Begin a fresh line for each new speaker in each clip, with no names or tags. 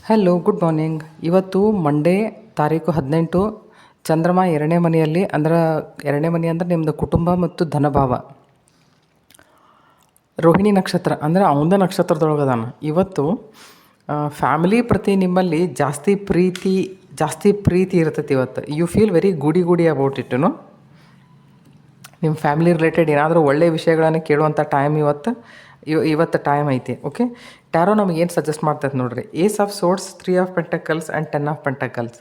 Hello, good morning. ಇವತ್ತು Monday ತಾರೀಕು 18. ಚಂದ್ರಮ ಎರಡನೇ ಮನೆಯಲ್ಲಿ, ಅಂದ್ರೆ ಎರಡನೇ ಮನೆ ಅಂದ್ರೆ ನಿಮ್ಮದು ಕುಟುಂಬ ಮತ್ತು ಧನಭಾವ. ರೋಹಿಣಿ ನಕ್ಷತ್ರ ಅಂದರೆ ಅವಂದ ನಕ್ಷತ್ರದೊಳಗದಾನ. ಇವತ್ತು ಫ್ಯಾಮಿಲಿ ಪ್ರತಿ ನಿಮ್ಮಲ್ಲಿ ಜಾಸ್ತಿ ಪ್ರೀತಿ ಇರ್ತೈತಿ. ಇವತ್ತು ಯು ಫೀಲ್ ವೆರಿ ಗೂಡಿ ಅಬೌಟ್ ಇಟ್ಟನು. ನಿಮ್ಮ ಫ್ಯಾಮಿಲಿ ರಿಲೇಟೆಡ್ ಏನಾದರೂ ಒಳ್ಳೆಯ ವಿಷಯಗಳನ್ನು ಕೇಳುವಂಥ ಟೈಮ್ ಇವತ್ತು ಟೈಮ್ ಐತಿ. ಓಕೆ, ಟ್ಯಾರೋ ನಮಗೆ ಏನು ಸಜೆಸ್ಟ್ ಮಾಡ್ತೈತೆ ನೋಡ್ರಿ. Ace of swords, 3 of pentacles and 10 of pentacles.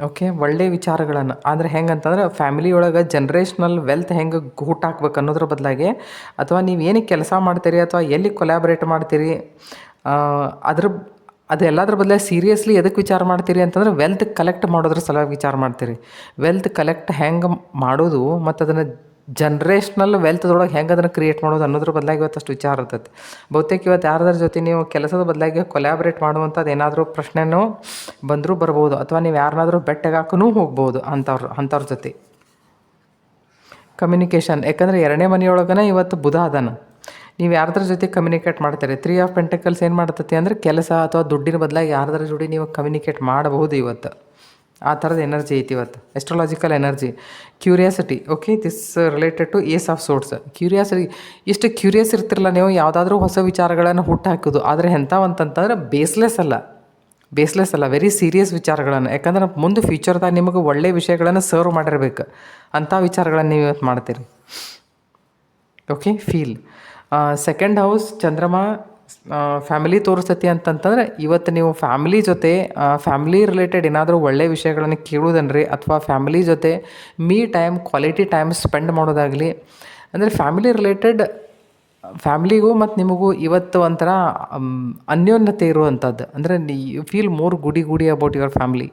Okay, ಒಳ್ಳೆಯ ವಿಚಾರಗಳನ್ನು ಅಂದರೆ ಹೆಂಗಂತಂದ್ರೆ ಫ್ಯಾಮಿಲಿ ಒಳಗೆ ಜನ್ರೇಷ್ನಲ್ ವೆಲ್ತ್ ಹೆಂಗೆ ಗೂಟಾಕ್ಬೇಕು ಅನ್ನೋದ್ರ ಬದಲಾಗಿ, ಅಥವಾ ನೀವು ಏನಕ್ಕೆ ಕೆಲಸ ಮಾಡ್ತೀರಿ ಅಥವಾ ಎಲ್ಲಿ ಕೊಲ್ಯಾಬ್ರೇಟ್ ಮಾಡ್ತೀರಿ, ಅದೆಲ್ಲದ್ರ ಬದಲಾಗಿ ಸೀರಿಯಸ್ಲಿ ಎದಕ್ಕೆ ವಿಚಾರ ಮಾಡ್ತೀರಿ ಅಂತಂದ್ರೆ ವೆಲ್ತ್ ಕಲೆಕ್ಟ್ ಮಾಡೋದ್ರ ಸಲುವಾಗಿ ವಿಚಾರ ಮಾಡ್ತೀರಿ. ವೆಲ್ತ್ ಕಲೆಕ್ಟ್ ಹೆಂಗೆ ಮಾಡೋದು ಮತ್ತು ಅದನ್ನು ಜನ್ರೇಷ್ನಲ್ ವೆಲ್ತ್ದೊಳಗೆ ಹೆಂಗೆ ಅದನ್ನು ಕ್ರಿಯೇಟ್ ಮಾಡೋದು ಅನ್ನೋದ್ರ ಬದಲಾಗಿ ಇವತ್ತಷ್ಟು ವಿಚಾರ ಇರ್ತೈತೆ. ಬಹುತೇಕ ಇವತ್ತು ಯಾರ್ದಾರ ಜೊತೆ ನೀವು ಕೆಲಸದ ಬದಲಾಗಿ ಕೊಲ್ಯಾಬ್ರೇಟ್ ಮಾಡುವಂಥದ್ದು ಏನಾದರೂ ಪ್ರಶ್ನೆನೂ ಬಂದರೂ ಬರ್ಬೋದು, ಅಥವಾ ನೀವು ಯಾರನ್ನಾದರೂ ಬೆಟ್ಟಗಾಕೂ ಹೋಗ್ಬೋದು ಅಂಥವ್ರ ಜೊತೆ. ಕಮ್ಯುನಿಕೇಷನ್, ಯಾಕಂದರೆ ಎರಡನೇ ಮನೆಯೊಳಗನೆ ಇವತ್ತು ಬುಧ ಅದಾನ. ನೀವು ಯಾರ್ದಾರ ಜೊತೆ ಕಮ್ಯುನಿಕೇಟ್ ಮಾಡ್ತೀರಿ. 3 ಆಫ್ ಪೆಂಟಕಲ್ಸ್ ಏನು ಮಾಡ್ತೈತಿ ಅಂದರೆ ಕೆಲಸ ಅಥವಾ ದುಡ್ಡಿನ ಬದಲಾಗಿ ಯಾರ್ದಾರ ಜೋಡಿ ನೀವು ಕಮ್ಯುನಿಕೇಟ್ ಮಾಡಬಹುದು ಇವತ್ತು. ಆ ಥರದ ಎನರ್ಜಿ ಐತಿ ಇವತ್ತು, astrological energy. Curiosity, okay, this related to ace of swords. Curiosity, ಇಷ್ಟು ಕ್ಯೂರಿಯಸ್ ಇರ್ತಿರಲ್ಲ ನೀವು ಯಾವುದಾದ್ರೂ ಹೊಸ ವಿಚಾರಗಳನ್ನು ಹುಟ್ಟಾಕೋದು. ಆದರೆ ಎಂಥವಂತಂತಂದ್ರೆ ಬೇಸ್ಲೆಸ್ ಅಲ್ಲ, ವೆರಿ ಸೀರಿಯಸ್ ವಿಚಾರಗಳನ್ನು. ಯಾಕಂದ್ರೆ ಮುಂದೆ ಫ್ಯೂಚರ್ದಾಗ ನಿಮಗೆ ಒಳ್ಳೆಯ ವಿಷಯಗಳನ್ನು ಸರ್ವ್ ಮಾಡಿರ್ಬೇಕು, ಅಂಥ ವಿಚಾರಗಳನ್ನು ನೀವು ಇವತ್ತು ಮಾಡ್ತೀರಿ. Okay, feel. Second house Chandrama family ತೋರಿಸ್ತತಿ ಅಂತಂತಂದ್ರೆ ಇವತ್ತು ನೀವು ಫ್ಯಾಮಿಲಿ ಜೊತೆ ಫ್ಯಾಮಿಲಿ ರಿಲೇಟೆಡ್ ಏನಾದರೂ ಒಳ್ಳೆಯ ವಿಷಯಗಳನ್ನು ಕೇಳೋದನ್ರಿ, ಅಥವಾ ಫ್ಯಾಮಿಲಿ ಜೊತೆ ಕ್ವಾಲಿಟಿ ಟೈಮ್ ಸ್ಪೆಂಡ್ ಮಾಡೋದಾಗಲಿ. ಅಂದರೆ ಫ್ಯಾಮಿಲಿ ರಿಲೇಟೆಡ್ ಫ್ಯಾಮ್ಲಿಗೂ ಮತ್ತು ನಿಮಗೂ ಇವತ್ತು ಒಂಥರ ಅನ್ಯೋನ್ಯತೆ ಇರುವಂಥದ್ದು. ಅಂದರೆ ಯು ಫೀಲ್ ಮೋರ್ ಗುಡಿ ಅಬೌಟ್ ಯುವರ್ ಫ್ಯಾಮ್ಲಿ.